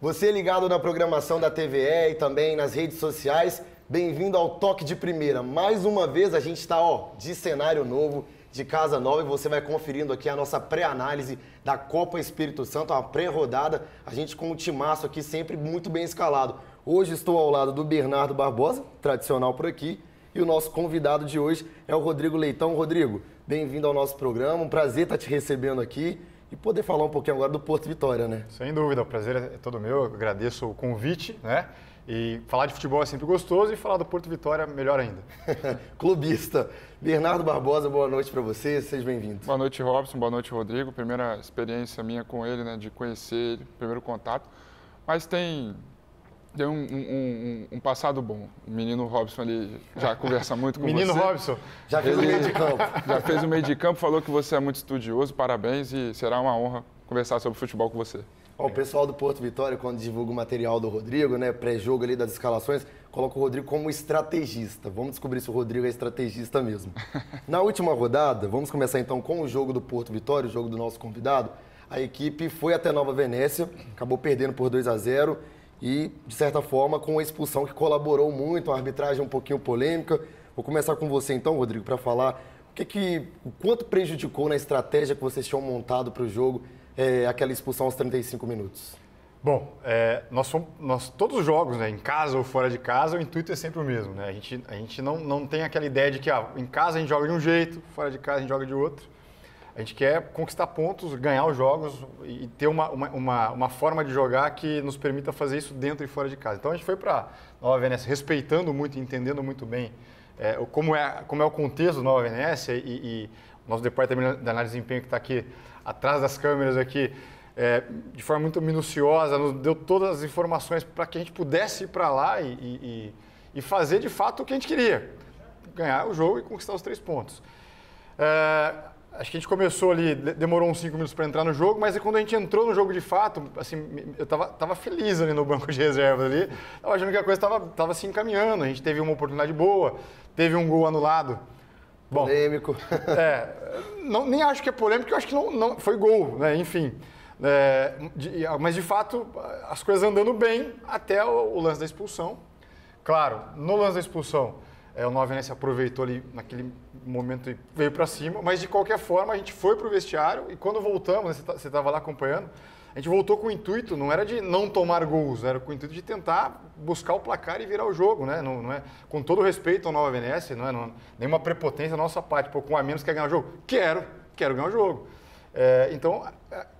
Você ligado na programação da TVE e também nas redes sociais, bem-vindo ao Toque de Primeira. Mais uma vez a gente está de cenário novo, de casa nova, e você vai conferindo aqui a nossa pré-análise da Copa Espírito Santo, a pré-rodada, a gente com um timaço aqui sempre muito bem escalado. Hoje estou ao lado do Bernardo Barbosa, tradicional por aqui, e o nosso convidado de hoje é o Rodrigo Leitão. Rodrigo, bem-vindo ao nosso programa, um prazer estar te recebendo aqui. E poder falar um pouquinho agora do Porto Vitória, né? Sem dúvida, o prazer é todo meu, eu agradeço o convite, né? E falar de futebol é sempre gostoso e falar do Porto Vitória melhor ainda. Clubista. Bernardo Barbosa, boa noite para você, seja bem-vindo. Boa noite, Robson, boa noite, Rodrigo. Primeira experiência minha com ele, né, de conhecer ele, primeiro contato. Mas tem um passado bom. O menino Robson ali já conversa muito com menino você. Menino Robson. Já fez o meio de campo. Já fez o meio de campo, falou que você é muito estudioso, parabéns, e será uma honra conversar sobre futebol com você. O pessoal do Porto Vitória, quando divulga o material do Rodrigo, né, pré-jogo ali das escalações, coloca o Rodrigo como estrategista. Vamos descobrir se o Rodrigo é estrategista mesmo. Na última rodada, vamos começar então com o jogo do Porto Vitória, o jogo do nosso convidado. A equipe foi até Nova Venécia, acabou perdendo por 2-0 e, de certa forma, com a expulsão que colaborou muito, a arbitragem um pouquinho polêmica. Vou começar com você então, Rodrigo, para falar o quanto prejudicou na estratégia que vocês tinham montado para o jogo aquela expulsão aos 35 minutos. Bom, todos os jogos, né, em casa ou fora de casa, o intuito é sempre o mesmo. Né? A gente não tem aquela ideia de que em casa a gente joga de um jeito, fora de casa a gente joga de outro. A gente quer conquistar pontos, ganhar os jogos e ter uma forma de jogar que nos permita fazer isso dentro e fora de casa. Então a gente foi para Nova Venécia respeitando muito, entendendo muito bem como é o contexto da Nova Venécia e o nosso departamento de análise de desempenho que está aqui atrás das câmeras aqui, de forma muito minuciosa, nos deu todas as informações para que a gente pudesse ir para lá e fazer de fato o que a gente queria, ganhar o jogo e conquistar os 3 pontos. Acho que a gente começou ali, demorou uns 5 minutos para entrar no jogo, mas quando a gente entrou no jogo de fato, assim, eu tava feliz ali no banco de reservas ali, tava achando que a coisa tava se encaminhando, a gente teve uma oportunidade boa, teve um gol anulado. Bom, polêmico. Nem acho que é polêmico, eu acho que não foi gol, né? Enfim. Mas de fato, as coisas andando bem até o lance da expulsão. Claro, no lance da expulsão, o Nova Venécia aproveitou ali naquele momento e veio para cima, mas de qualquer forma a gente foi para o vestiário e quando voltamos, você estava lá acompanhando, a gente voltou com o intuito, não era de não tomar gols, era com o intuito de tentar buscar o placar e virar o jogo, né? Não é, com todo respeito ao Nova Venécia, não é nenhuma prepotência da nossa parte, com a menos quer ganhar o jogo. Quero ganhar o jogo. Então,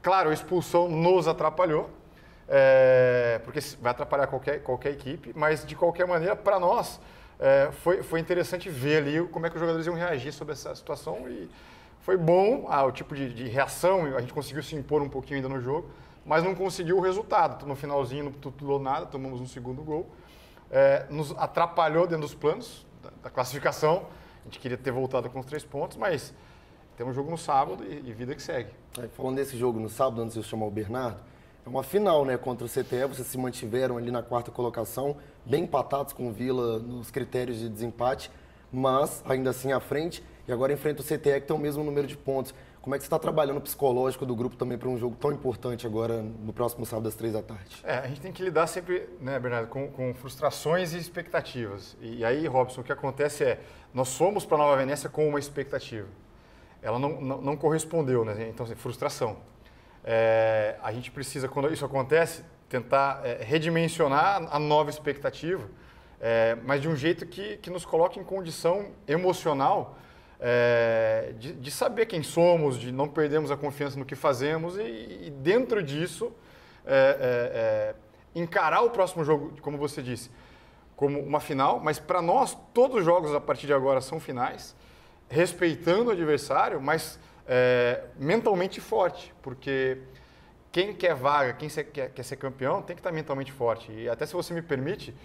claro, a expulsão nos atrapalhou, porque vai atrapalhar qualquer equipe, mas de qualquer maneira, para nós, foi interessante ver ali como é que os jogadores iam reagir sobre essa situação e foi bom o tipo de reação, a gente conseguiu se impor um pouquinho ainda no jogo, mas não conseguiu o resultado. No finalzinho, não tutulou nada, tomamos um segundo gol. Nos atrapalhou dentro dos planos da classificação. A gente queria ter voltado com os 3 pontos, mas temos jogo no sábado e vida que segue. Falando desse jogo no sábado, antes de eu chamar o Bernardo, é uma final, né, contra o CTE, vocês se mantiveram ali na 4ª colocação, bem empatados com o Vila nos critérios de desempate, mas ainda assim à frente, e agora enfrenta o CTE que tem o mesmo número de pontos. Como é que você está trabalhando o psicológico do grupo também para um jogo tão importante agora no próximo sábado às 3h? A gente tem que lidar sempre, né, Bernardo, com frustrações e expectativas. E aí, Robson, o que acontece nós fomos para Nova Venécia com uma expectativa. Ela não correspondeu, né? Então, frustração. A gente precisa, quando isso acontece, tentar redimensionar a nova expectativa, mas de um jeito que nos coloque em condição emocional de saber quem somos, de não perdermos a confiança no que fazemos e dentro disso, encarar o próximo jogo, como você disse, como uma final, mas para nós, todos os jogos a partir de agora são finais, respeitando o adversário, mas mentalmente forte, porque quem quer vaga, quem quer ser campeão, tem que estar mentalmente forte. E até se você me permite,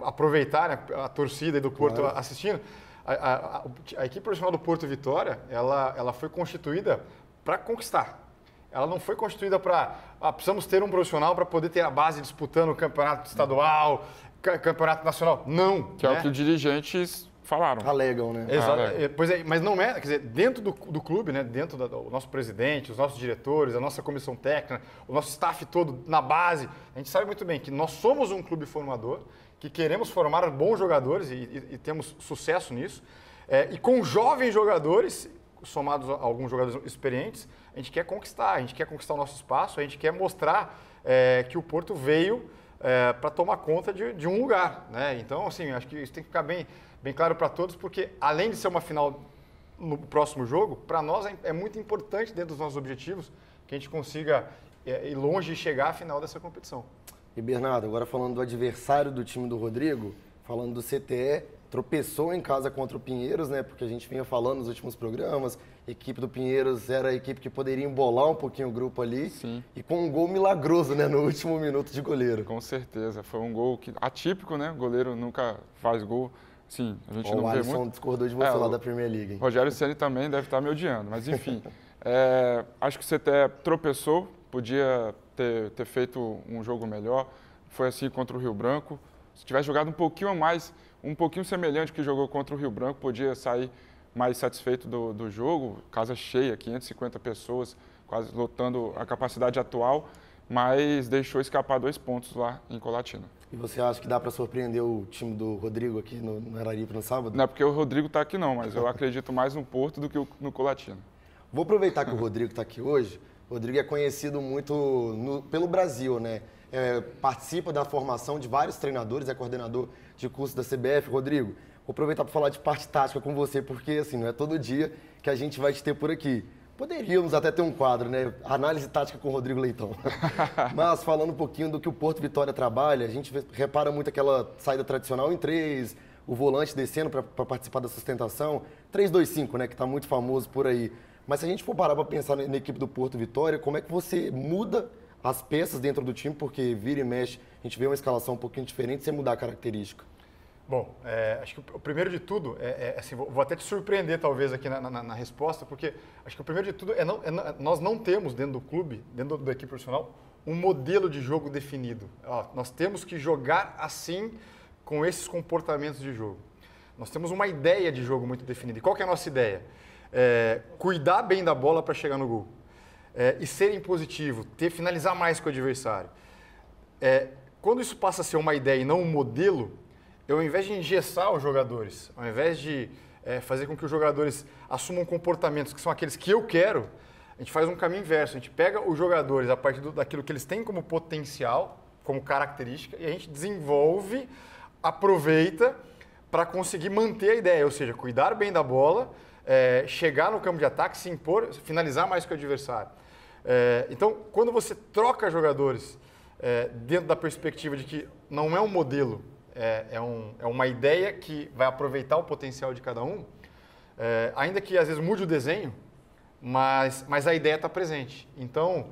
aproveitar, né, a torcida do Porto assistindo, a equipe profissional do Porto Vitória, ela foi constituída para conquistar. Ela não foi constituída para... precisamos ter um profissional para poder ter a base disputando o campeonato estadual, campeonato nacional. Não. Que é o que os dirigentes falaram. Alegam, né? Exato. Pois é, mas não é, quer dizer, dentro do clube, né, dentro do nosso presidente, os nossos diretores, a nossa comissão técnica, o nosso staff todo na base, a gente sabe muito bem que nós somos um clube formador, que queremos formar bons jogadores e temos sucesso nisso. E com jovens jogadores, somados a alguns jogadores experientes, a gente quer conquistar o nosso espaço, a gente quer mostrar que o Porto veio para tomar conta de um lugar, né? Então, assim, acho que isso tem que ficar bem claro para todos, porque além de ser uma final no próximo jogo, para nós é muito importante, dentro dos nossos objetivos, que a gente consiga ir longe e chegar à final dessa competição. E Bernardo, agora falando do adversário do time do Rodrigo, falando do CTE, tropeçou em casa contra o Pinheiros, né? Porque a gente vinha falando nos últimos programas, a equipe do Pinheiros era a equipe que poderia embolar um pouquinho o grupo ali. Sim. E com um gol milagroso, né? No último minuto de goleiro. Com certeza, foi um gol atípico, né? O goleiro nunca faz gol. Sim, a gente não o vê Alisson muito. discordou de você lá da Premier League, hein? Rogério Ceni também deve estar me odiando, mas enfim. Acho que o CTE tropeçou, podia ter feito um jogo melhor. Foi assim contra o Rio Branco. Se tivesse jogado um pouquinho a mais, um pouquinho semelhante que jogou contra o Rio Branco, podia sair mais satisfeito do jogo. Casa cheia, 550 pessoas, quase lotando a capacidade atual, mas deixou escapar 2 pontos lá em Colatina. E você acha que dá para surpreender o time do Rodrigo aqui no Araripe no sábado? Não é porque o Rodrigo está aqui não, mas eu acredito mais no Porto do que no Colatina. Vou aproveitar que o Rodrigo está aqui hoje. O Rodrigo é conhecido muito pelo Brasil, né? Participa da formação de vários treinadores, é coordenador de curso da CBF. Rodrigo, vou aproveitar para falar de parte tática com você, porque assim, não é todo dia que a gente vai te ter por aqui. Poderíamos até ter um quadro, né? Análise tática com o Rodrigo Leitão. Mas falando um pouquinho do que o Porto Vitória trabalha, a gente repara muito aquela saída tradicional em 3, o volante descendo para participar da sustentação. 3-2-5, né? Que está muito famoso por aí. Mas se a gente for parar para pensar na equipe do Porto Vitória, como é que você muda as peças dentro do time? Porque vira e mexe, a gente vê uma escalação um pouquinho diferente sem mudar a característica. Bom, acho que o primeiro de tudo, assim, vou até te surpreender talvez aqui na resposta, porque acho que o primeiro de tudo nós não temos dentro do clube, dentro da equipe profissional, um modelo de jogo definido. Nós temos que jogar assim, com esses comportamentos de jogo. Nós temos uma ideia de jogo muito definida. E qual que é a nossa ideia? Cuidar bem da bola para chegar no gol. E ser impositivo, finalizar mais com o adversário. Quando isso passa a ser uma ideia e não um modelo, ao invés de engessar os jogadores, ao invés de fazer com que os jogadores assumam comportamentos que são aqueles que eu quero, a gente faz um caminho inverso. A gente pega os jogadores a partir daquilo que eles têm como potencial, como característica, e a gente desenvolve, aproveita para conseguir manter a ideia, ou seja, cuidar bem da bola, chegar no campo de ataque, se impor, finalizar mais que o adversário. Então, quando você troca jogadores dentro da perspectiva de que não é um modelo, é uma ideia que vai aproveitar o potencial de cada um, ainda que às vezes mude o desenho, mas a ideia está presente. Então,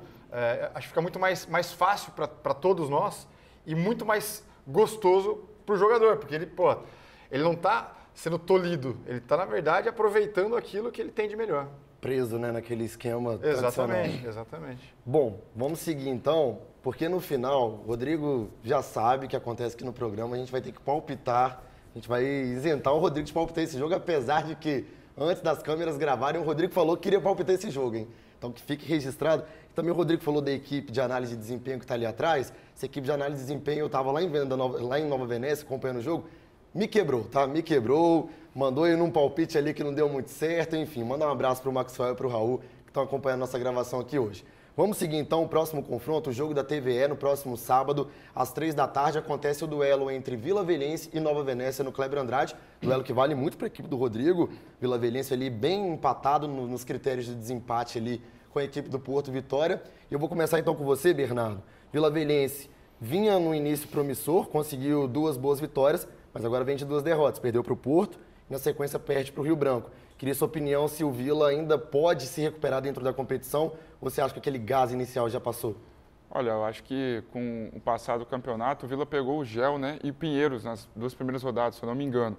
acho que fica muito mais fácil para todos nós e muito mais gostoso para o jogador, porque ele não está sendo tolhido, ele está, na verdade, aproveitando aquilo que ele tem de melhor. Preso, né, naquele esquema tradicional. Exatamente. Bom, vamos seguir então, porque no final, o Rodrigo já sabe o que acontece aqui no programa, a gente vai ter que palpitar, a gente vai isentar o Rodrigo de palpitar esse jogo, apesar de que, antes das câmeras gravarem, o Rodrigo falou que queria palpitar esse jogo, hein? Então, que fique registrado. Também o Rodrigo falou da equipe de análise de desempenho que está ali atrás. Essa equipe de análise de desempenho, eu estava lá em Nova Venécia, acompanhando o jogo, me quebrou, tá? Me quebrou, mandou ir num palpite ali que não deu muito certo, enfim, manda um abraço para o Maxwell e para o Raul, que estão acompanhando a nossa gravação aqui hoje. Vamos seguir então o próximo confronto, o jogo da TVE, no próximo sábado, às 15h, acontece o duelo entre Vila Velhense e Nova Venécia no Kleber Andrade, duelo que vale muito para a equipe do Rodrigo, Vila Velhense ali bem empatado nos critérios de desempate ali com a equipe do Porto Vitória. E eu vou começar então com você, Bernardo. Vila Velhense vinha no início promissor, conseguiu 2 boas vitórias, mas agora vem de 2 derrotas, perdeu para o Porto e na sequência perde para o Rio Branco. Queria sua opinião se o Vila ainda pode se recuperar dentro da competição ou você acha que aquele gás inicial já passou? Olha, eu acho que com o passado do campeonato, o Vila pegou o Gel, né, e Pinheiros nas 2 primeiras rodadas, se eu não me engano.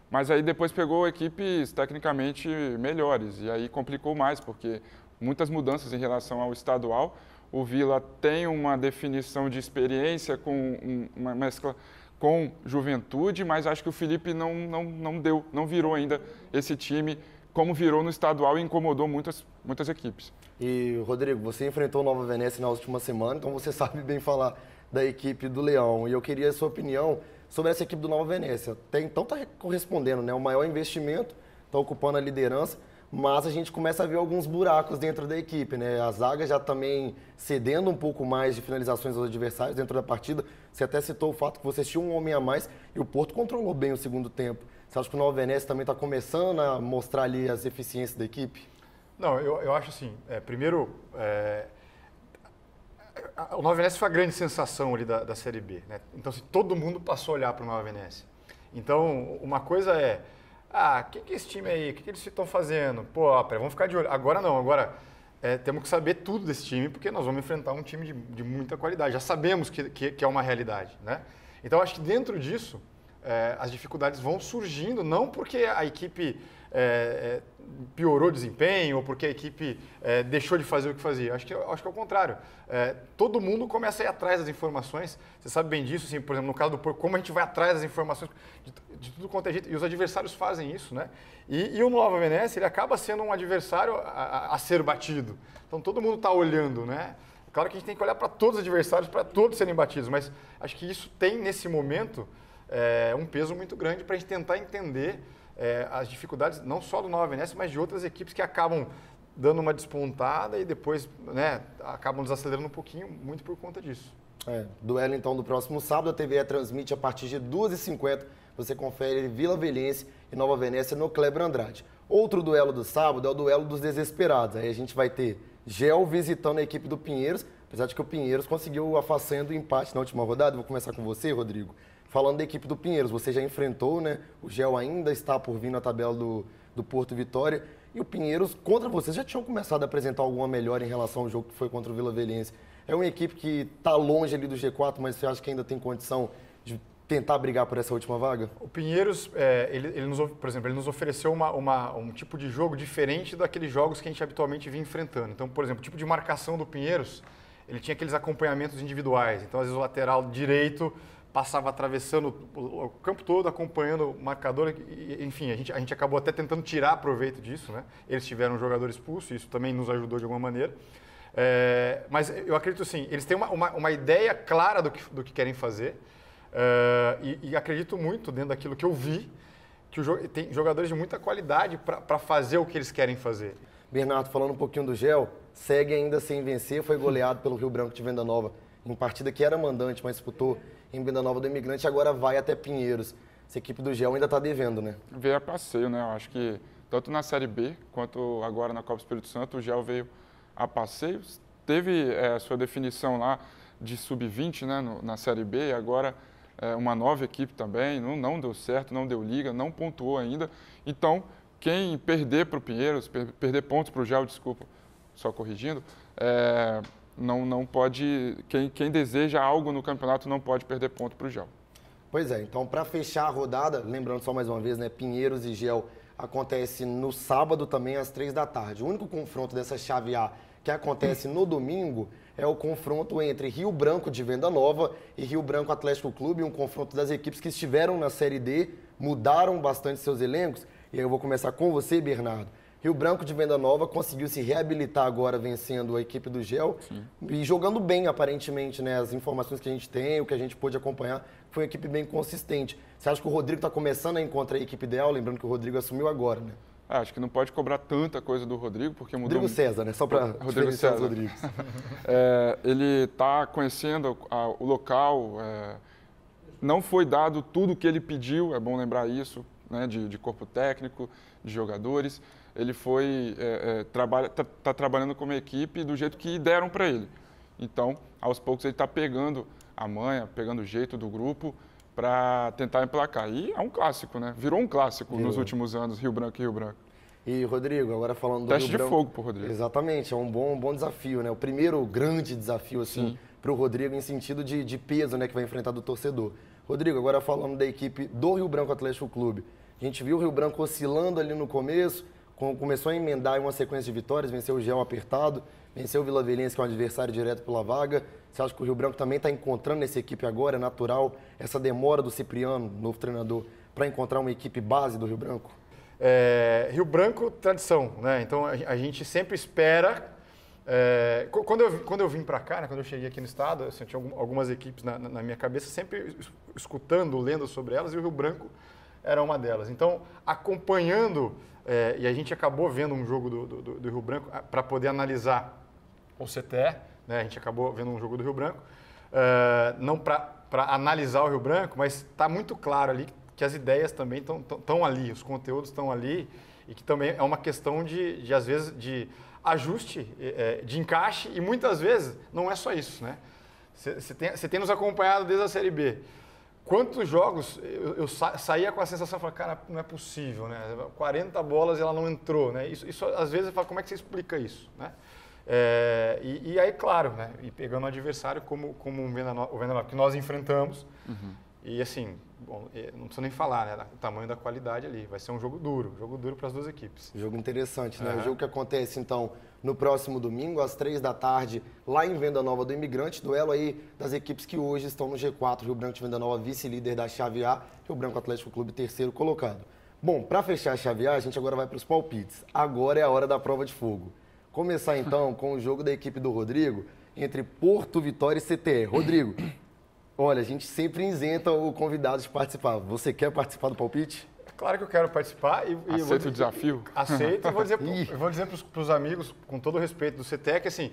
Mas aí depois pegou equipes tecnicamente melhores e aí complicou mais, porque muitas mudanças em relação ao estadual. O Vila tem uma definição de experiência com uma mescla com Juventude, mas acho que o Felipe não virou ainda esse time como virou no estadual e incomodou muitas equipes. E, Rodrigo, você enfrentou o Nova Venécia na última semana, então você sabe bem falar da equipe do Leão. E eu queria a sua opinião sobre essa equipe do Nova Venécia. Então está correspondendo, né? O maior investimento, está ocupando a liderança, mas a gente começa a ver alguns buracos dentro da equipe, né? A zaga já também cedendo um pouco mais de finalizações aos adversários dentro da partida. Você até citou o fato que vocês tinham um homem a mais e o Porto controlou bem o segundo tempo. Você acha que o Nova Venécia também está começando a mostrar ali as eficiências da equipe? Não, eu acho assim, primeiro, o Nova Venécia foi a grande sensação ali da Série B, né? Então, assim, todo mundo passou a olhar para o Nova Venécia. Então, uma coisa é, o que é esse time aí? O que eles estão fazendo? Pô, vamos ficar de olho. Agora não, agora temos que saber tudo desse time, porque nós vamos enfrentar um time de muita qualidade. Já sabemos que é uma realidade, né? Então, acho que dentro disso, as dificuldades vão surgindo, não porque a equipe piorou o desempenho ou porque a equipe deixou de fazer o que fazia. Acho que é o contrário. Todo mundo começa a ir atrás das informações. Você sabe bem disso, assim, por exemplo, no caso do Porto, como a gente vai atrás das informações de tudo quanto é jeito. E os adversários fazem isso, né? E o Nova Venécia, ele acaba sendo um adversário a ser batido. Então, todo mundo está olhando, né? Claro que a gente tem que olhar para todos os adversários, para todos serem batidos, mas acho que isso tem, nesse momento, um peso muito grande para a gente tentar entender as dificuldades não só do Nova Venécia, mas de outras equipes que acabam dando uma despontada e depois, né, acabam desacelerando um pouquinho, muito por conta disso. Duelo então do próximo sábado, a TVE transmite a partir de 2h50, você confere Vila Velhense e Nova Venécia no Kleber Andrade. Outro duelo do sábado é o duelo dos desesperados, aí a gente vai ter Gel visitando a equipe do Pinheiros, apesar de que o Pinheiros conseguiu a façanha do empate na última rodada. Vou começar com você, Rodrigo. Falando da equipe do Pinheiros, você já enfrentou, né? O Gel ainda está por vir na tabela do Porto Vitória. E o Pinheiros, contra vocês, já tinham começado a apresentar alguma melhora em relação ao jogo que foi contra o Vila Velhense. É uma equipe que está longe ali do G4, mas você acha que ainda tem condição de tentar brigar por essa última vaga? O Pinheiros, por exemplo, ele nos ofereceu um tipo de jogo diferente daqueles jogos que a gente habitualmente vinha enfrentando. Então, por exemplo, o tipo de marcação do Pinheiros, ele tinha aqueles acompanhamentos individuais. Então, às vezes, o lateral direito passava atravessando o campo todo, acompanhando o marcador. Enfim, a gente acabou até tentando tirar proveito disso, né? Eles tiveram um jogador expulso, isso também nos ajudou de alguma maneira. Mas eu acredito assim, eles têm uma ideia clara do que querem fazer. E acredito muito, dentro daquilo que eu vi, que tem jogadores de muita qualidade para fazer o que eles querem fazer. Bernardo, falando um pouquinho do Gel, segue ainda sem vencer, foi goleado pelo Rio Branco de Venda Nova, em partida que era mandante, mas disputou em Venda Nova do Imigrante, agora vai até Pinheiros. Essa equipe do Gel ainda está devendo, né? Veio a passeio, né? Eu acho que tanto na Série B quanto agora na Copa Espírito Santo, o Gel veio a passeio. Teve a sua definição lá de sub-20, né, na Série B, e agora uma nova equipe também, não deu certo, não deu liga, não pontuou ainda. Então, quem perder para o Pinheiros, perder pontos para o Gel, desculpa, só corrigindo, não pode, quem deseja algo no campeonato não pode perder ponto para o Gel. Pois é, então para fechar a rodada, lembrando só mais uma vez, né, Pinheiros e Gel acontece no sábado também às 3 da tarde. O único confronto dessa chave A que acontece no domingo é o confronto entre Rio Branco de Venda Nova e Rio Branco Atlético Clube, um confronto das equipes que estiveram na Série D, mudaram bastante seus elencos. E aí eu vou começar com você, Bernardo. Rio Branco de Venda Nova conseguiu se reabilitar agora vencendo a equipe do Gel. Sim. E jogando bem, aparentemente, né? As informações que a gente tem, o que a gente pôde acompanhar, foi uma equipe bem consistente. Você acha que o Rodrigo está começando a encontrar a equipe ideal? Lembrando que o Rodrigo assumiu agora, né? Acho que não pode cobrar tanta coisa do Rodrigo, porque mudou... Rodrigo César, né? Só para Rodrigo César. Os Rodrigos. Ele está conhecendo o local, não foi dado tudo o que ele pediu, é bom lembrar isso, né? De corpo técnico, de jogadores. Ele está trabalhando como equipe do jeito que deram para ele. Então, aos poucos, ele está pegando a manha, pegando o jeito do grupo para tentar emplacar. E é um clássico, né? Virou um clássico nos últimos anos, Rio Branco e Rio Branco. E, Rodrigo, agora falando do Teste Rio Branco... de fogo pro Rodrigo. Exatamente, é um bom desafio, né? O primeiro grande desafio, assim, para o Rodrigo em sentido de peso, né? Que vai enfrentar do torcedor. Rodrigo, agora falando da equipe do Rio Branco Atlético Clube. A gente viu o Rio Branco oscilando ali no começo, começou a emendar uma sequência de vitórias, venceu o Gel apertado, venceu o Vila Velhense, que é um adversário direto pela vaga. Você acha que o Rio Branco também está encontrando nessa equipe agora? É natural essa demora do Cipriano, novo treinador, para encontrar uma equipe base do Rio Branco? Rio Branco, tradição, né? Então a gente sempre espera. Quando eu vim para cá, né, quando eu cheguei aqui no estado, assim, eu tinha algumas equipes na minha cabeça, sempre escutando, lendo sobre elas, e o Rio Branco era uma delas. Então, acompanhando, e a gente acabou vendo um jogo do Rio Branco para poder analisar o CTE, né? A gente acabou vendo um jogo do Rio Branco, não para analisar o Rio Branco, mas está muito claro ali que as ideias também estão ali, os conteúdos estão ali, e que também é uma questão de às vezes, de ajuste, de encaixe, e muitas vezes não é só isso, né? Você tem nos acompanhado desde a Série B. Quantos jogos eu saía com a sensação, falava, cara, não é possível, né? 40 bolas e ela não entrou, né? Isso às vezes eu falo, como é que você explica isso, né? E aí, claro, né? E pegando o adversário como o Venda Nova que nós enfrentamos, e assim, bom, não preciso nem falar, né? O tamanho da qualidade ali. Vai ser um jogo duro para as duas equipes. Jogo interessante, né? O jogo que acontece, então, no próximo domingo, às 15h, lá em Venda Nova do Imigrante. Duelo aí das equipes que hoje estão no G4. Rio Branco de Venda Nova, vice-líder da chave A. Rio Branco Atlético Clube, terceiro colocado. Bom, para fechar a chave A, a gente agora vai para os palpites. Agora é a hora da prova de fogo. Começar, então, com o jogo da equipe do Rodrigo, entre Porto, Vitória e CTE. Rodrigo, olha, a gente sempre isenta o convidado de participar. Você quer participar do palpite? Claro que eu quero participar. Aceita o desafio? Aceito e vou dizer para os amigos, com todo o respeito do CTE, que assim,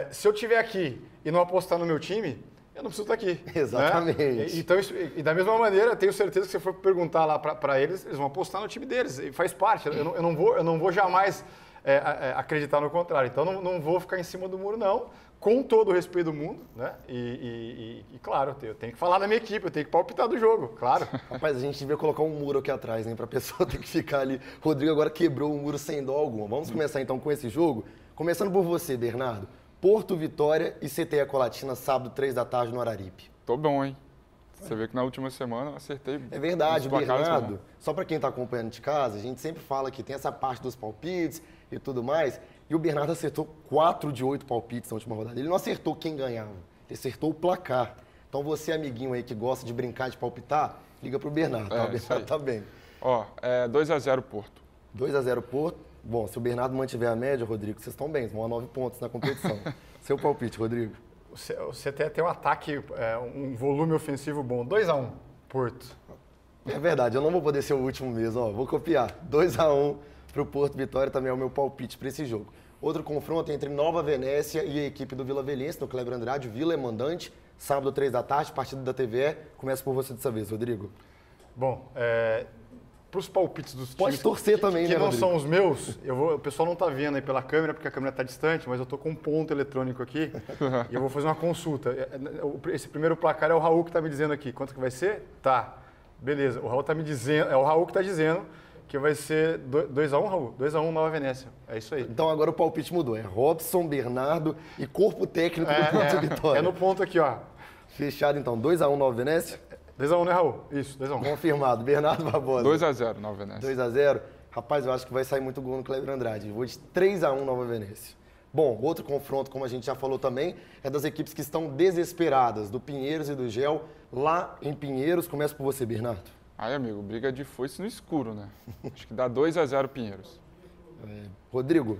se eu estiver aqui e não apostar no meu time, eu não preciso estar aqui. Exatamente. Né? Então, e da mesma maneira, tenho certeza que se você for perguntar lá para eles, eles vão apostar no time deles. E faz parte. Eu não vou jamais acreditar no contrário. Então, não vou ficar em cima do muro, não. Com todo o respeito do mundo, né? E claro, eu tenho que falar da minha equipe, eu tenho que palpitar do jogo, claro. Rapaz, a gente devia colocar um muro aqui atrás, né? Pra pessoa ter que ficar ali. Rodrigo agora quebrou o muro sem dó alguma. Vamos começar então com esse jogo. Começando por você, Bernardo. Porto, Vitória e CTE Colatina, sábado, 15h no Araripe. Tô bom, hein? Você vê que na última semana eu acertei. É verdade, Bernardo. Só para quem está acompanhando de casa, a gente sempre fala que tem essa parte dos palpites e tudo mais. E o Bernardo acertou 4 de 8 palpites na última rodada. Ele não acertou quem ganhava, ele acertou o placar. Então você, amiguinho aí que gosta de brincar, de palpitar, liga pro Bernardo. O Bernardo tá bem. Ó, 2x0 Porto. 2x0 Porto. Bom, se o Bernardo mantiver a média, Rodrigo, vocês estão bem, vão a 9 pontos na competição. Seu palpite, Rodrigo. Você tem um ataque, um volume ofensivo bom. 2x1, Porto. É verdade, eu não vou poder ser o último mesmo, ó. Vou copiar. 2x1 pro Porto. Vitória também é o meu palpite para esse jogo. Outro confronto entre Nova Venécia e a equipe do Vila Velhense, no Kleber Andrade. Vila é mandante, sábado, 3h, partida da TVE. Começa por você dessa vez, Rodrigo. Bom, para os palpites dos Pode times torcer também, que né, não Rodrigo? são os meus, o pessoal não está vendo aí pela câmera, porque a câmera está distante, mas eu estou com um ponto eletrônico aqui e eu vou fazer uma consulta. Esse primeiro placar é o Raul que está me dizendo aqui. Quanto que vai ser? Tá, beleza. O Raul está me dizendo, é o Raul que está dizendo que vai ser 2x1, Raul. 2x1 Nova Venécia. É isso aí. Então agora o palpite mudou. É Robson, Bernardo e corpo técnico do Porto Vitória. É no ponto aqui, ó. Fechado então. 2x1 Nova Venécia? 2x1, né, Raul? Isso, 2x1. Confirmado. Bernardo Barbosa. 2x0 Nova Venécia. 2x0. Rapaz, eu acho que vai sair muito gol no Kleber Andrade. Vou de 3x1 Nova Venécia. Bom, outro confronto, como a gente já falou também, é das equipes que estão desesperadas, do Pinheiros e do Gel, lá em Pinheiros. Começa por você, Bernardo. Aí, amigo, briga de foice no escuro, né? Acho que dá 2x0 Pinheiros. Rodrigo.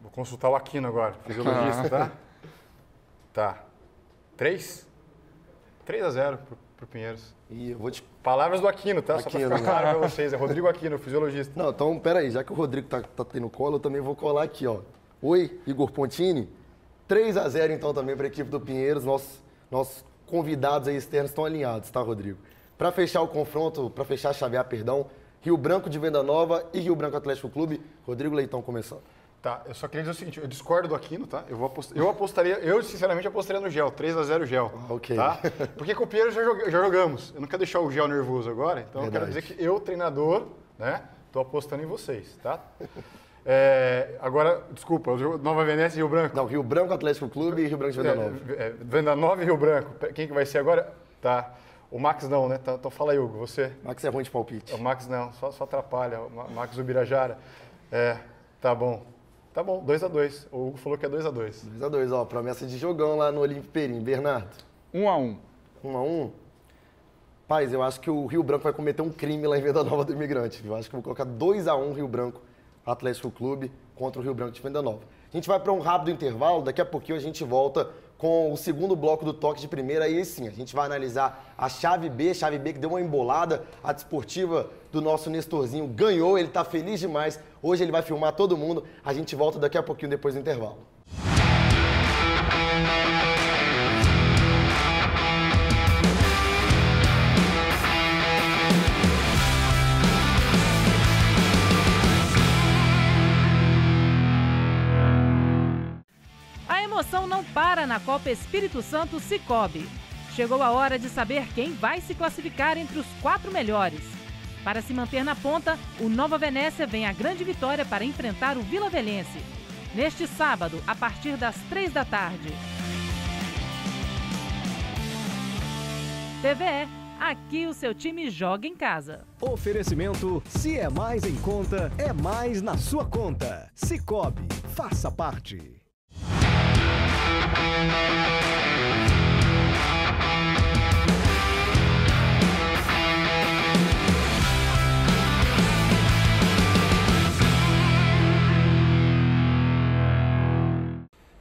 Vou consultar o Aquino agora, fisiologista, tá? Tá. 3x0 pro Pinheiros. E eu vou te... Palavras do Aquino, tá? Só pra ficar claro pra vocês. É Rodrigo Aquino, fisiologista. Não, então, peraí. Já que o Rodrigo tá tendo colo, eu também vou colar aqui, ó. Oi, Igor Pontini. 3x0, então, também para a equipe do Pinheiros. Nossos convidados aí externos estão alinhados, tá, Rodrigo? Para fechar o confronto, para fechar a chave A, perdão, Rio Branco de Venda Nova e Rio Branco Atlético Clube. Rodrigo Leitão começando. Tá, eu só queria dizer o seguinte, eu discordo do Aquino, tá? Eu sinceramente apostaria no Gel, 3x0 Gel. Ok. Tá? Porque com o Pinheiro já jogamos. Eu não quero deixar o Gel nervoso agora, então eu quero dizer que eu, treinador, né, tô apostando em vocês, tá? Agora, desculpa, Nova Venécia e Rio Branco. Não, Rio Branco Atlético Clube e Rio Branco de Venda Nova. Venda Nova e Rio Branco. Quem que vai ser agora? Tá. O Max não, né? Então fala aí, Hugo, você. Max é ruim de palpite. O Max não, só atrapalha. O Max do Birajara. Tá bom. Tá bom, 2-2. O Hugo falou que é 2-2. 2-2, ó, promessa de jogão lá no Olímpio Perim. Bernardo? 1-1. 1-1? Paz, eu acho que o Rio Branco vai cometer um crime lá em Venda Nova do Imigrante. Eu acho que eu vou colocar 2-1 Rio Branco Atlético Clube contra o Rio Branco de Venda Nova. A gente vai para um rápido intervalo, daqui a pouquinho a gente volta com o segundo bloco do Toque de Primeira. Aí sim, a gente vai analisar a chave B que deu uma embolada. A Desportiva do nosso Nestorzinho ganhou, ele tá feliz demais. Hoje ele vai filmar todo mundo. A gente volta daqui a pouquinho depois do intervalo. A emoção não para na Copa Espírito Santo Sicoob. Chegou a hora de saber quem vai se classificar entre os 4 melhores. Para se manter na ponta, o Nova Venécia vem à grande vitória para enfrentar o Vila Velhense. Neste sábado, a partir das 3 da tarde. TVE, aqui o seu time joga em casa. Oferecimento, se é mais em conta, é mais na sua conta. Sicoob, faça parte.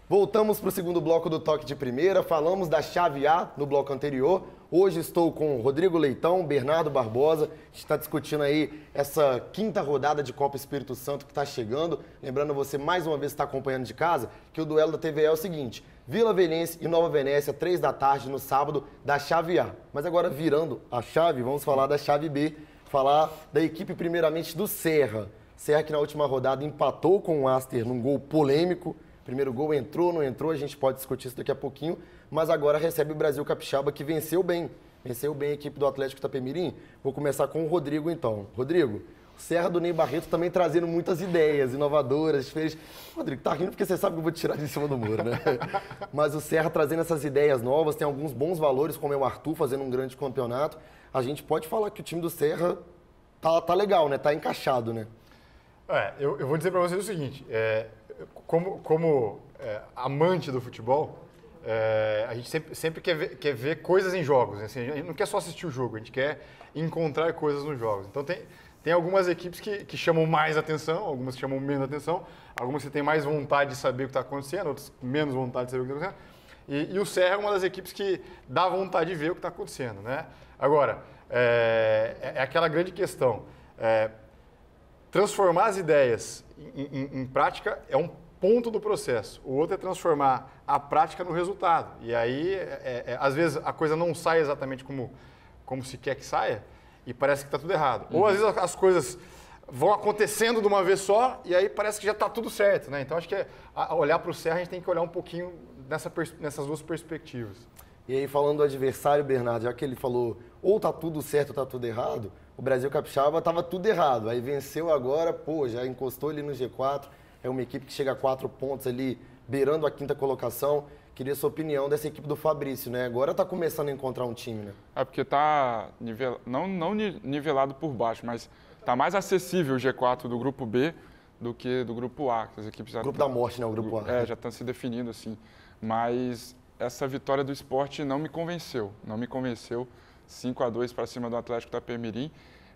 Voltamos para o segundo bloco do Toque de Primeira. Falamos da chave A no bloco anterior. Hoje estou com Rodrigo Leitão, Bernardo Barbosa. A gente está discutindo aí essa quinta rodada de Copa Espírito Santo que está chegando. Lembrando você, mais uma vez, que está acompanhando de casa, que o duelo da TVE é o seguinte: Vila Velhense e Nova Venécia, 3 da tarde no sábado, da chave A. Mas agora, virando a chave, vamos falar da chave B. Falar da equipe, primeiramente, do Serra. Serra que na última rodada empatou com o Aster num gol polêmico. Primeiro gol entrou, não entrou, a gente pode discutir isso daqui a pouquinho, mas agora recebe o Brasil Capixaba, que venceu bem a equipe do Atlético Itapemirim. Vou começar com o Rodrigo, então. Rodrigo, o Serra do Ney Barreto também trazendo muitas ideias inovadoras, diferentes. Rodrigo, tá rindo porque você sabe que eu vou te tirar de cima do muro, né? Mas o Serra trazendo essas ideias novas, tem alguns bons valores, como é o Arthur fazendo um grande campeonato. A gente pode falar que o time do Serra tá legal, né? Tá encaixado, né? Eu vou dizer para vocês o seguinte, como amante do futebol, a gente sempre quer ver coisas em jogos. Assim, a gente não quer só assistir o jogo, a gente quer encontrar coisas nos jogos. Então tem algumas equipes que chamam mais atenção, algumas que chamam menos atenção, algumas que têm mais vontade de saber o que está acontecendo, outras menos vontade de saber o que está acontecendo. E o Serra é uma das equipes que dá vontade de ver o que está acontecendo, né? Agora, é aquela grande questão. Transformar as ideias em prática é um ponto do processo. O outro é transformar a prática no resultado. E aí, às vezes, a coisa não sai exatamente como se quer que saia e parece que está tudo errado. Ou, às vezes, as coisas vão acontecendo de uma vez só e aí parece que já está tudo certo, né? Então, acho que olhar para o Serra, a gente tem que olhar um pouquinho nessas duas perspectivas. E aí, falando do adversário, Bernardo, já que ele falou ou tá tudo certo ou tá tudo errado, o Brasil Capixaba tava tudo errado. Aí venceu agora, já encostou ali no G4. É uma equipe que chega a 4 pontos ali, beirando a 5ª colocação. Queria sua opinião dessa equipe do Fabrício, né? Agora tá começando a encontrar um time, né? Porque tá não nivelado por baixo, mas tá mais acessível o G4 do grupo B do que do grupo A. As equipes já grupo da morte, né? O grupo A. Já estão se definindo assim. Mas essa vitória do Sport não me convenceu. Não me convenceu. 5-2 para cima do Atlético Itapemirim.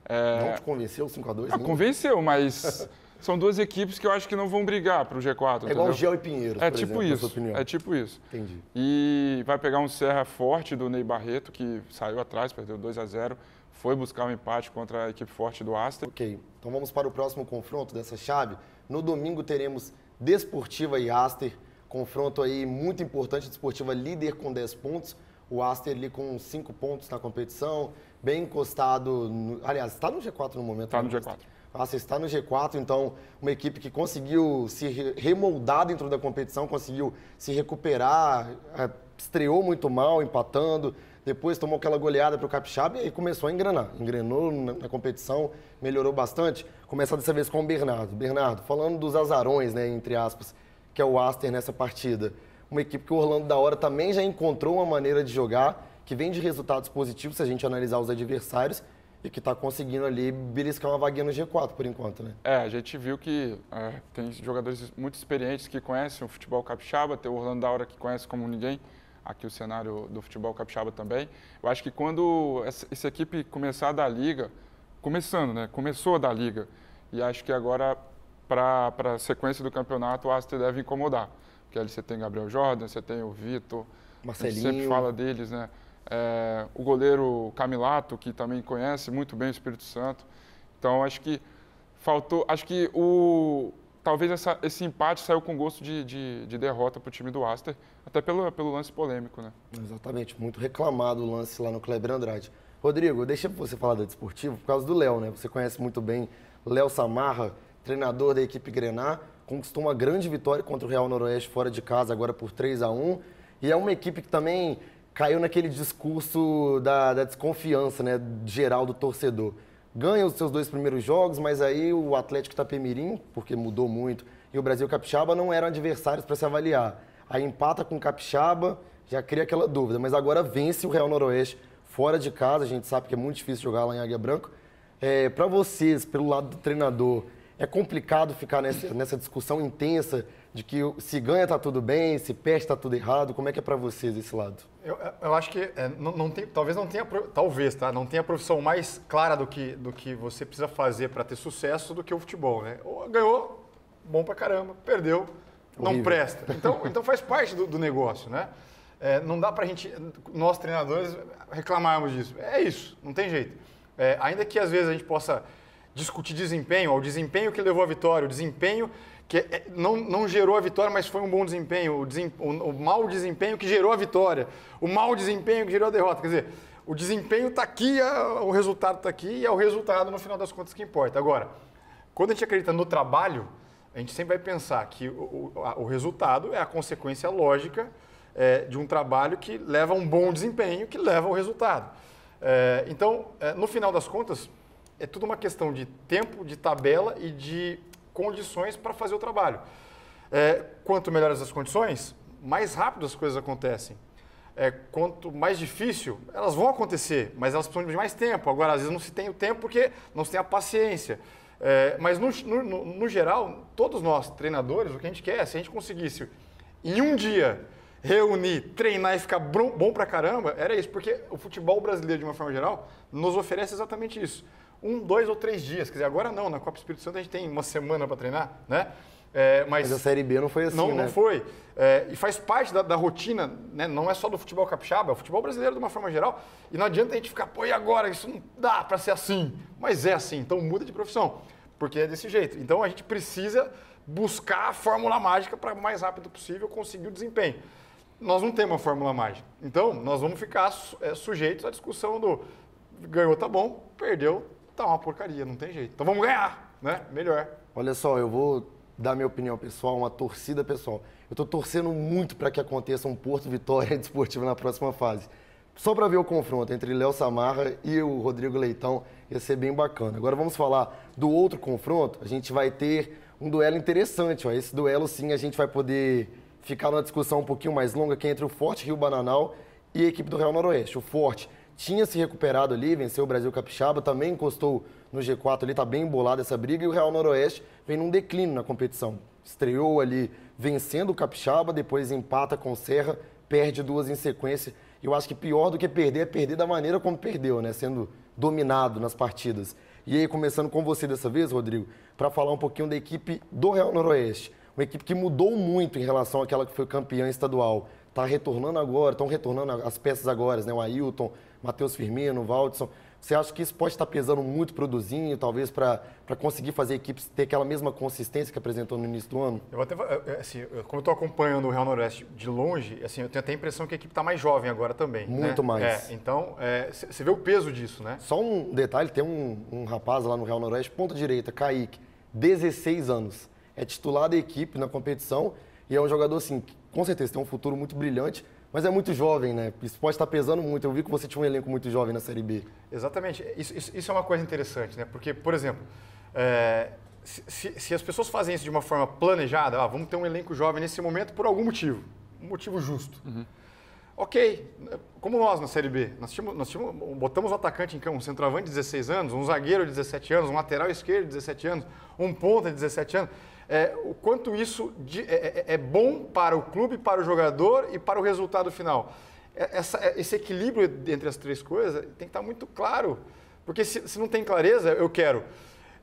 Não te convenceu 5-2? Convenceu, mas são duas equipes que eu acho que não vão brigar para o G4. É igual o Gel e Pinheiro, por exemplo, É tipo isso. Entendi. E vai pegar um Serra forte do Ney Barreto, que saiu atrás, perdeu 2-0, foi buscar um empate contra a equipe forte do Aster. Ok, então vamos para o próximo confronto dessa chave. No domingo teremos Desportiva e Aster, confronto aí muito importante, Desportiva líder com 10 pontos, o Aster ali com 5 pontos na competição, bem encostado, aliás, está no G4 no momento. Está no G4. O Aster está no G4, então uma equipe que conseguiu se remoldar dentro da competição, conseguiu se recuperar, estreou muito mal, empatando, depois tomou aquela goleada para o Capixaba e aí começou a engrenar. Engrenou na competição, melhorou bastante. Começar dessa vez com o Bernardo. Bernardo, falando dos azarões, né, entre aspas, que é o Aster nessa partida. Uma equipe que o Orlando da Hora também já encontrou uma maneira de jogar, que vem de resultados positivos se a gente analisar os adversários, e que está conseguindo ali beliscar uma vaguinha no G4 por enquanto, né? A gente viu que tem jogadores muito experientes que conhecem o futebol capixaba, tem o Orlando Daura que conhece como ninguém aqui o cenário do futebol capixaba também. Eu acho que quando essa equipe começar a dar liga, começou a dar liga, e acho que agora, para a sequência do campeonato, o Aster deve incomodar. Porque ali você tem Gabriel Jordan, você tem o Vitor, Marcelinho. A gente sempre fala deles, né? O goleiro Camilato, que também conhece muito bem o Espírito Santo. Então, acho que faltou... Acho que talvez esse empate saiu com gosto de derrota para o time do Aster, até pelo lance polêmico, né? Exatamente, muito reclamado o lance lá no Kleber Andrade. Rodrigo, deixa você falar da Desportivo por causa do Léo, né? Você conhece muito bem Léo Samarra, treinador da equipe Grená, conquistou uma grande vitória contra o Real Noroeste fora de casa, agora por 3-1. E é uma equipe que também caiu naquele discurso da desconfiança, né, geral do torcedor. Ganha os seus 2 primeiros jogos, mas aí o Atlético Itapemirim, porque mudou muito, e o Brasil Capixaba não eram adversários para se avaliar. Aí empata com o Capixaba, já cria aquela dúvida, mas agora vence o Real Noroeste fora de casa, a gente sabe que é muito difícil jogar lá em Águia Branca. Para vocês, pelo lado do treinador, é complicado ficar nessa discussão intensa de que se ganha está tudo bem, se perde está tudo errado. Como é que é para vocês esse lado? Eu acho que talvez não tenha profissão mais clara do que você precisa fazer para ter sucesso do que o futebol, né? Ganhou, bom pra caramba, perdeu, horrível. Não presta. Então faz parte do negócio, né? Não dá pra gente, nós treinadores, reclamarmos disso. É isso, não tem jeito. Ainda que às vezes a gente possa discutir desempenho, o desempenho que levou à vitória, o desempenho que não gerou a vitória, mas foi um bom desempenho, o mau desempenho que gerou a vitória, o mau desempenho que gerou a derrota. Quer dizer, o desempenho está aqui, o resultado está aqui e é o resultado, no final das contas, que importa. Agora, quando a gente acredita no trabalho, a gente sempre vai pensar que o resultado é a consequência lógica de um trabalho que leva a um bom desempenho, que leva ao resultado. Então, no final das contas, é tudo uma questão de tempo, de tabela e de condições para fazer o trabalho. Quanto melhores as condições, mais rápido as coisas acontecem. Quanto mais difícil, elas vão acontecer, mas elas precisam de mais tempo. Agora, às vezes não se tem o tempo porque não se tem a paciência. Mas, no geral, todos nós, treinadores, o que a gente quer é, se a gente conseguisse, em um dia, reunir, treinar e ficar bom pra caramba, era isso. Porque o futebol brasileiro, de uma forma geral, nos oferece exatamente isso. 1, 2 ou 3 dias. Quer dizer, agora não, na Copa Espírito Santo a gente tem uma semana para treinar, né? Mas a Série B não foi assim, né? Não foi. E faz parte da rotina, né? Não é só do futebol capixaba, é o futebol brasileiro de uma forma geral. E não adianta a gente ficar, e agora? Isso não dá para ser assim. Mas é assim, então muda de profissão, porque é desse jeito. Então a gente precisa buscar a fórmula mágica para o mais rápido possível conseguir o desempenho. Nós não temos uma fórmula mágica. Então nós vamos ficar sujeitos à discussão do ganhou, tá bom, perdeu, tá uma porcaria, não tem jeito. Então vamos ganhar, né? Melhor. Olha só, eu vou dar minha opinião pessoal, uma torcida pessoal. Eu estou torcendo muito para que aconteça um Porto Vitória Desportivo na próxima fase. Só para ver o confronto entre Léo Samarra e o Rodrigo Leitão, ia ser bem bacana. Agora vamos falar do outro confronto. A gente vai ter um duelo interessante. Ó. Esse duelo, sim, a gente vai poder ficar numa discussão um pouquinho mais longa, que é entre o Forte Rio Bananal e a equipe do Real Noroeste. O Forte tinha se recuperado ali, venceu o Brasil Capixaba, também encostou no G4 ali, tá bem embolada essa briga, e o Real Noroeste vem num declínio na competição. Estreou ali vencendo o Capixaba, depois empata com o Serra, perde 2 em sequência. E eu acho que pior do que perder é perder da maneira como perdeu, né? Sendo dominado nas partidas. E aí, começando com você dessa vez, Rodrigo, para falar um pouquinho da equipe do Real Noroeste. Uma equipe que mudou muito em relação àquela que foi campeã estadual. Está retornando agora, estão retornando as peças agora, né? O Ailton, Matheus Firmino, o Valdson. Você acha que isso pode estar pesando muito para o Duzinho, talvez para conseguir fazer a equipe ter aquela mesma consistência que apresentou no início do ano? Eu até, assim, como eu estou acompanhando o Real Noroeste de longe, assim, eu tenho até a impressão que a equipe está mais jovem agora também. Muito né? mais. Então, você vê o peso disso, né? Só um detalhe, tem um rapaz lá no Real Noroeste, ponta direita, Kaique, 16 anos. É titular da equipe na competição e é um jogador, assim, que, com certeza tem um futuro muito brilhante, mas é muito jovem, né? Isso pode estar pesando muito. Eu vi que você tinha um elenco muito jovem na Série B. Exatamente. Isso é uma coisa interessante, né? Porque, por exemplo, se as pessoas fazem isso de uma forma planejada, vamos ter um elenco jovem nesse momento por algum motivo. Um motivo justo. Uhum. Ok, como nós na Série B, botamos um atacante em campo, um centroavante de 16 anos, um zagueiro de 17 anos, um lateral esquerdo de 17 anos, um ponta de 17 anos. O quanto isso é bom para o clube, para o jogador e para o resultado final. Esse equilíbrio entre as três coisas tem que estar muito claro, porque se não tem clareza, eu quero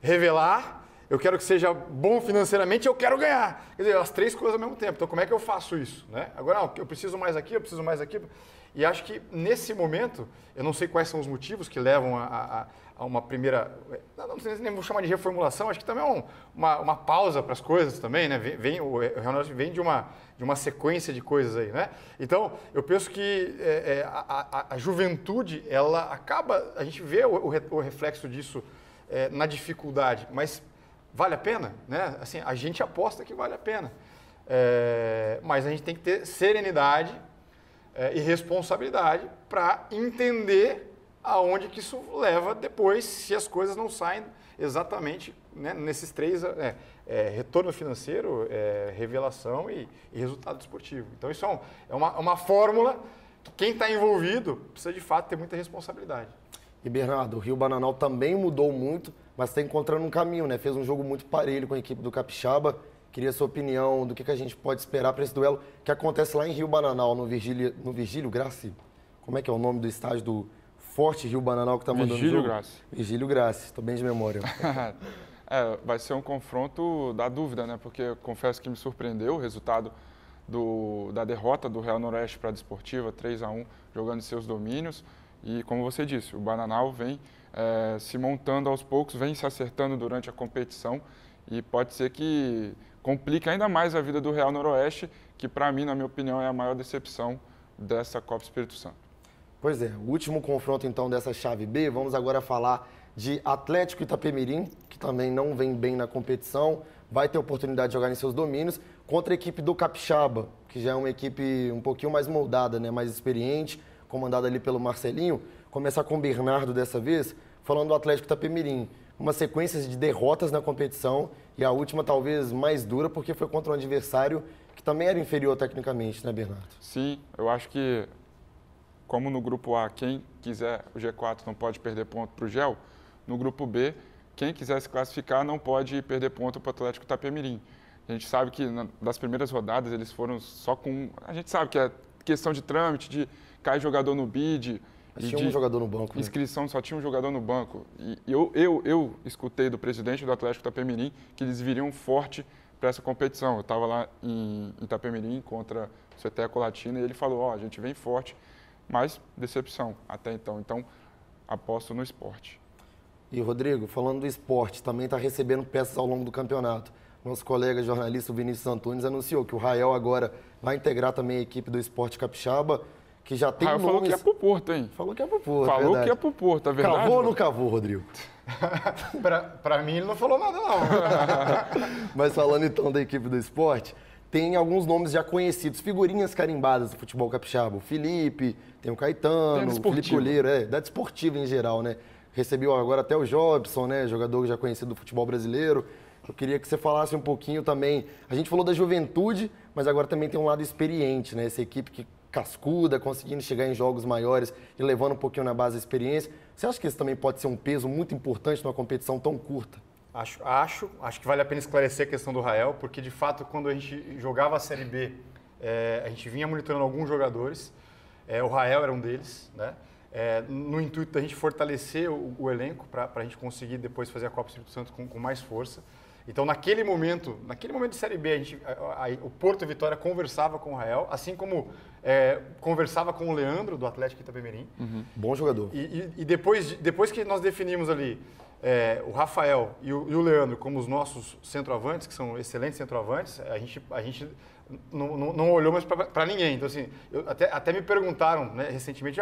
revelar, eu quero que seja bom financeiramente, eu quero ganhar. Quer dizer, as três coisas ao mesmo tempo. Então, como é que eu faço isso? Né? Agora, não, eu preciso mais aqui, eu preciso mais aqui. E acho que, nesse momento, eu não sei quais são os motivos que levam a uma primeira... Não sei nem vou chamar de reformulação, acho que também é uma pausa para as coisas também, né? O Real Madrid vem de uma sequência de coisas aí, né? Então, eu penso que a juventude, ela acaba... A gente vê o reflexo disso na dificuldade, mas... Vale a pena? Né? Assim, a gente aposta que vale a pena. Mas a gente tem que ter serenidade e responsabilidade para entender aonde que isso leva depois, se as coisas não saem exatamente, né, nesses três, retorno financeiro, revelação e resultado esportivo. Então isso é uma fórmula que quem está envolvido precisa de fato ter muita responsabilidade. E Bernardo, o Rio Bananal também mudou muito, mas está encontrando um caminho, né? Fez um jogo muito parelho com a equipe do Capixaba. Queria a sua opinião do que a gente pode esperar para esse duelo que acontece lá em Rio Bananal, no Virgílio Grassi. Como é que é o nome do estádio do Forte Rio Bananal que está mandando o jogo? Grassi. Virgílio Grassi, estou bem de memória. Vai ser um confronto da dúvida, né? Porque eu confesso que me surpreendeu o resultado da derrota do Real Noroeste para a Desportiva, 3-1, jogando em seus domínios. E, como você disse, o Bananal vem se montando aos poucos, vem se acertando durante a competição e pode ser que complique ainda mais a vida do Real Noroeste, que, para mim, na minha opinião, é a maior decepção dessa Copa Espírito Santo. Pois é, o último confronto, então, dessa chave B, vamos agora falar de Atlético Itapemirim, que também não vem bem na competição, vai ter oportunidade de jogar em seus domínios, contra a equipe do Capixaba, que já é uma equipe um pouquinho mais moldada, né, mais experiente, comandada ali pelo Marcelinho. Começar com o Bernardo dessa vez, falando do Atlético Itapemirim. Uma sequência de derrotas na competição e a última talvez mais dura, porque foi contra um adversário que também era inferior tecnicamente, né, Bernardo? Sim, eu acho que, como no grupo A, quem quiser o G4 não pode perder ponto para o GEL, no grupo B, quem quiser se classificar não pode perder ponto para o Atlético Itapemirim. A gente sabe que das primeiras rodadas eles foram só com... A gente sabe que é questão de trâmite, de cair jogador no bid... Tinha um jogador no banco. Inscrição, só tinha um jogador no banco. E eu escutei do presidente do Atlético Itapemirim que eles viriam forte para essa competição. Eu estava lá em Itapemirim contra o CT Colatina e ele falou, a gente vem forte, mas decepção até então. Então, aposto no esporte. E, Rodrigo, falando do esporte, também está recebendo peças ao longo do campeonato. Nosso colega jornalista Vinícius Antunes anunciou que o Rael agora vai integrar também a equipe do Esporte Capixaba, que já tem nomes... Falou que é pro Porto, hein? Falou que é pro Porto, Falou verdade. que é pro Porto, é verdade? Cavou ou não cavou, Rodrigo? Para mim, ele não falou nada, não. Mas falando então da equipe do esporte, tem alguns nomes já conhecidos, figurinhas carimbadas do futebol capixaba. O Felipe, tem o Caetano, o Felipe Colheiro, da desportiva em geral, né? Recebeu agora até o Jobson, né? Jogador já conhecido do futebol brasileiro. Eu queria que você falasse um pouquinho também. A gente falou da juventude, mas agora também tem um lado experiente, né? Essa equipe que cascuda, conseguindo chegar em jogos maiores e levando um pouquinho na base da experiência. Você acha que isso também pode ser um peso muito importante numa competição tão curta? Acho que vale a pena esclarecer a questão do Rael, porque de fato quando a gente jogava a Série B, a gente vinha monitorando alguns jogadores, o Rael era um deles, né? No intuito da gente fortalecer o elenco para a gente conseguir depois fazer a Copa Espírito Santo com mais força. Então, naquele momento de Série B, o Porto Vitória conversava com o Rael, assim como conversava com o Leandro, do Atlético Itapemirim. Uhum. Bom jogador. E depois que nós definimos ali o Rafael e o Leandro como os nossos centroavantes, que são excelentes centroavantes, a gente não olhou mais para ninguém. Então, assim, até me perguntaram, né, recentemente,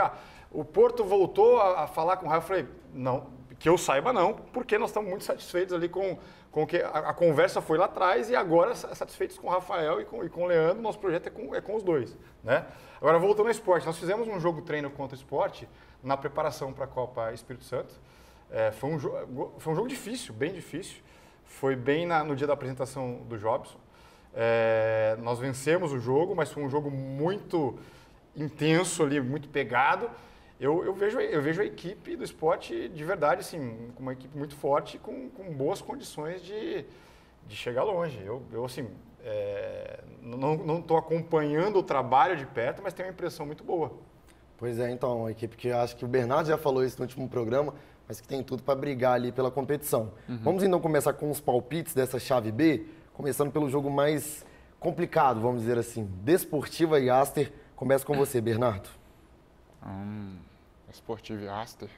o Porto voltou a falar com o Rael. Eu falei, não, que eu saiba não, porque nós estamos muito satisfeitos ali com que a conversa foi lá atrás e agora satisfeitos com o Rafael e com o Leandro, nosso projeto é com os dois, né? Agora, voltando ao esporte, nós fizemos um jogo treino contra o esporte na preparação para a Copa Espírito Santo. Foi um jogo difícil, bem difícil. Foi bem no dia da apresentação do Jobson. Nós vencemos o jogo, mas foi um jogo muito intenso ali, muito pegado. Eu vejo a equipe do Sport de verdade, assim, uma equipe muito forte, com boas condições de chegar longe. Assim, não estou acompanhando o trabalho de perto, mas tenho uma impressão muito boa. Pois é, então, uma equipe que eu acho que o Bernardo já falou isso no último programa, mas que tem tudo para brigar ali pela competição. Vamos então começar com os palpites dessa chave B, começando pelo jogo mais complicado, vamos dizer assim. Desportiva e Aster. Começa com você, Bernardo. Desportiva e Aster.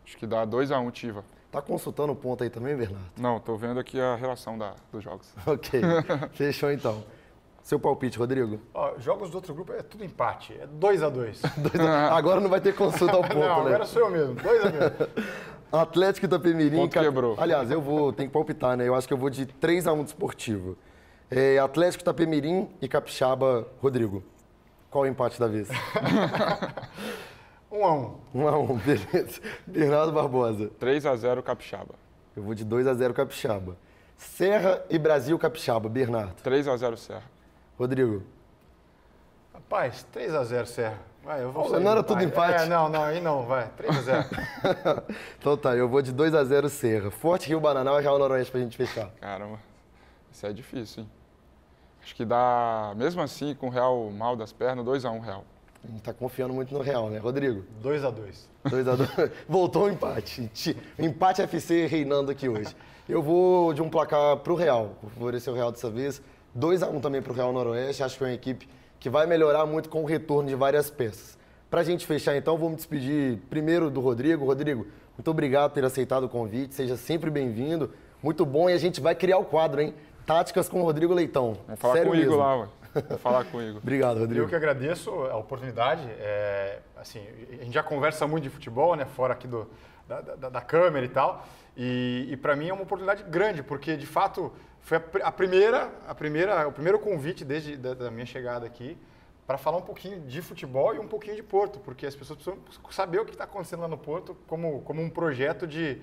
Acho que dá 2-1, Tiva. Tá consultando o ponto aí também, Bernardo? Não, tô vendo aqui a relação dos jogos. Ok, fechou então. Seu palpite, Rodrigo? Jogos do outro grupo é tudo empate, é 2-2. Agora não vai ter consulta ao ponto, não, né? agora sou eu mesmo, 2-2. Atlético Itapemirim... Ponto quebrou. Aliás, tem que palpitar, né? Eu acho que eu vou de 3-1 Desportivo. Atlético Itapemirim e Capixaba, Rodrigo. Qual o empate da vez? 1-1. 1-1, beleza. Bernardo Barbosa. 3-0 Capixaba. Eu vou de 2-0 Capixaba. Serra e Brasil Capixaba, Bernardo. 3-0 Serra. Rodrigo. Rapaz, 3-0 Serra. Vai, eu vou sair. Não era tudo empate? Aí não, vai. 3-0. Então tá, eu vou de 2-0 Serra. Forte Rio Bananal e Real Noroeste pra gente fechar. Caramba, isso é difícil, hein? Acho que dá, mesmo assim, com o Real mal das pernas, 2-1 Real. A gente tá confiando muito no Real, né? Rodrigo? 2-2. 2-2. Voltou o empate. Empate FC reinando aqui hoje. Eu vou de um placar pro Real. Vou favorecer o Real dessa vez. 2-1 também pro Real Noroeste. Acho que é uma equipe que vai melhorar muito com o retorno de várias peças. Pra gente fechar, então, vou me despedir primeiro do Rodrigo. Rodrigo, muito obrigado por ter aceitado o convite. Seja sempre bem-vindo. Muito bom. E a gente vai criar o quadro, hein? Táticas com o Rodrigo Leitão. Vamos falar Sério com o Igor mesmo. lá, ué. Vou falar com o Igor. Obrigado, Rodrigo. Eu que agradeço a oportunidade. Assim, a gente já conversa muito de futebol, né? Fora aqui da câmera e tal. E para mim é uma oportunidade grande, porque de fato foi o primeiro convite desde da minha chegada aqui para falar um pouquinho de futebol e um pouquinho de Porto, porque as pessoas precisam saber o que está acontecendo lá no Porto como um projeto de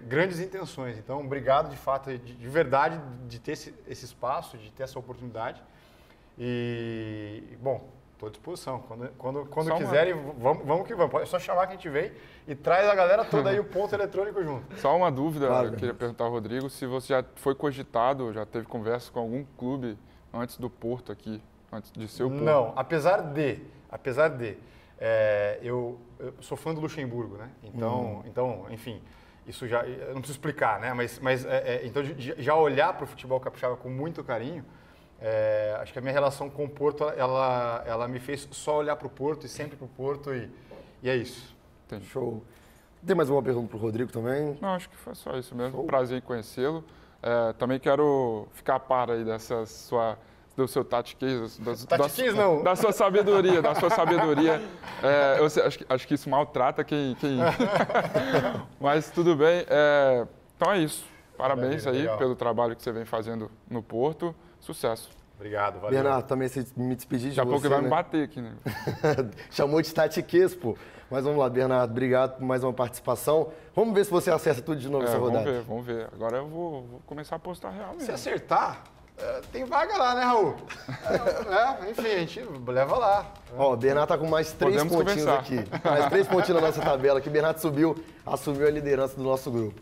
grandes intenções. Então, obrigado de fato, de verdade, de ter esse espaço, de ter essa oportunidade. E, bom, estou à disposição. Quando quiserem, vamos que vamos. É só chamar que a gente vem e traz a galera toda aí, o ponto eletrônico junto. Só uma dúvida, Claro, eu queria perguntar ao Rodrigo, se você já foi cogitado, já teve conversa com algum clube antes do Porto aqui, antes de ser o Porto? Não, apesar de eu sou fã do Luxemburgo, né? Então, enfim, isso já, eu não preciso explicar, né? Mas então, já olhar para o futebol capixaba com muito carinho, acho que a minha relação com o Porto, ela me fez só olhar para o Porto e sempre para o Porto e é isso. Entendi. Show. Tem mais uma pergunta para o Rodrigo também? Não, acho que foi só isso mesmo. Prazer em conhecê-lo. Também quero ficar a par aí do seu tatiquês, da sua sabedoria, acho que isso maltrata quem... Mas tudo bem. Então é isso. Parabéns aí legal. pelo trabalho que você vem fazendo no Porto. Sucesso. Obrigado, valeu. Bernardo, também me despedir de você, Daqui a pouco ele vai né? me bater aqui, né? Chamou de tatiquês, pô. Mas vamos lá, Bernardo, obrigado por mais uma participação. Vamos ver se você acerta tudo de novo essa rodada. Vamos ver. Agora eu vou começar a apostar real mesmo. Se acertar, tem vaga lá, né, Raul? Enfim, a gente leva lá. Ó, o Bernardo tá com mais 3 Podemos pontinhos conversar. aqui. Mais 3 pontinhos na nossa tabela, que o Bernardo assumiu a liderança do nosso grupo.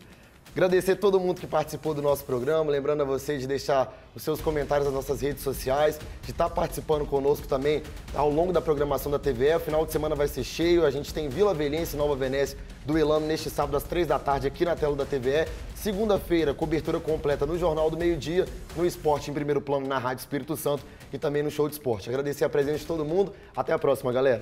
Agradecer a todo mundo que participou do nosso programa, lembrando a vocês de deixar os seus comentários nas nossas redes sociais, de estar participando conosco também ao longo da programação da TVE. O final de semana vai ser cheio, a gente tem Vila Velhense e Nova Venécia duelando neste sábado às 3 da tarde aqui na tela da TVE. Segunda-feira, cobertura completa no Jornal do Meio-Dia, no Esporte em Primeiro Plano na Rádio Espírito Santo e também no Show de Esporte. Agradecer a presença de todo mundo, até a próxima, galera.